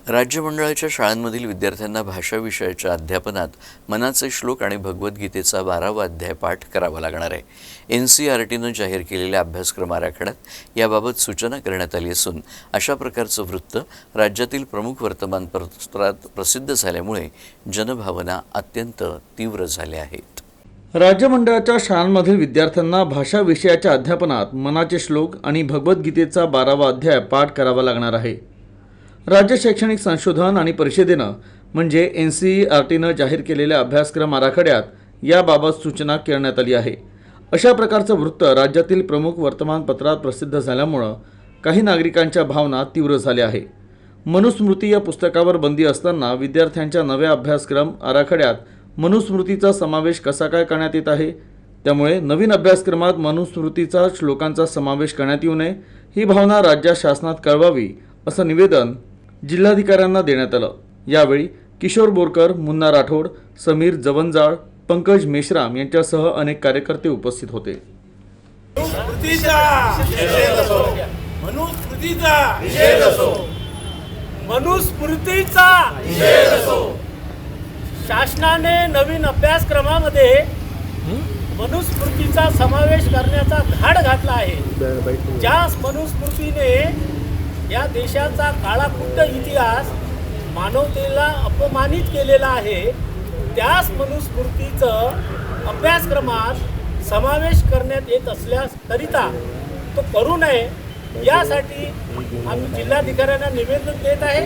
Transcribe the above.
राज्य मंडळाच्या शाळांमधील विद्यार्थ्यांना भाषा विषयाच्या अध्यापनात मनाचे श्लोक आणि भगवद्गीतेचा 12वा अध्याय पाठ करावा लागणार आहे। NCERTनं जाहीर केलेल्या अभ्यासक्रम आराखड्यात याबाबत सूचना करण्यात आली असून अशा प्रकारचं वृत्त राज्यातील प्रमुख वर्तमानपत्रात प्रसिद्ध झाल्यामुळे जनभावना अत्यंत तीव्र झाल्या आहेत। राज्य मंडळाच्या शाळांमधील विद्यार्थ्यांना भाषा विषयाच्या अध्यापनात मनाचे श्लोक आणि भगवद्गीतेचा 12वा अध्याय पाठ करावा लागणार आहे। राज्य शैक्षणिक संशोधन आणि परिषदेनं म्हणजे NCERTनं जाहीर केलेल्या अभ्यासक्रम आराखड्यात याबाबत सूचना करण्यात आली आहे। अशा प्रकारचं वृत्त राज्यातील प्रमुख वर्तमानपत्रात प्रसिद्ध झाल्यामुळे काही नागरिकांच्या भावना तीव्र झाल्या आहे। मनुस्मृती या पुस्तकावर बंदी असताना विद्यार्थ्यांच्या नव्या अभ्यासक्रम आराखड्यात मनुस्मृतीचा समावेश कसा काय करण्यात येत आहे। त्यामुळे नवीन अभ्यासक्रमात मनुस्मृतीचा श्लोकांचा समावेश करण्यात येऊ नये ही भावना राज्य शासनात कळवावी असं निवेदन जिल्हाधिकाऱ्यांना देण्यात आलं। यावेळी किशोर बोरकर, मुन्ना राठोड, समीर जवंजाळ, पंकज मेश्राम यांच्यासह अनेक कार्यकर्ते उपस्थित होते। शासनाने नवीन अभ्यासक्रमामध्ये मनुस्मृतीचा समावेश करण्याचा धाड घातला आहे। ज्या मनुस्मृतीने या देशाचा काळाकुट्ट इतिहास मानवतेला अपमानित केलेला आहे, त्याच मनुस्मृतीचं अभ्यासक्रमात समावेश करण्यात येत असल्याकरिता तो करू नये यासाठी आम्ही जिल्हाधिकाऱ्यांना निवेदन देत आहे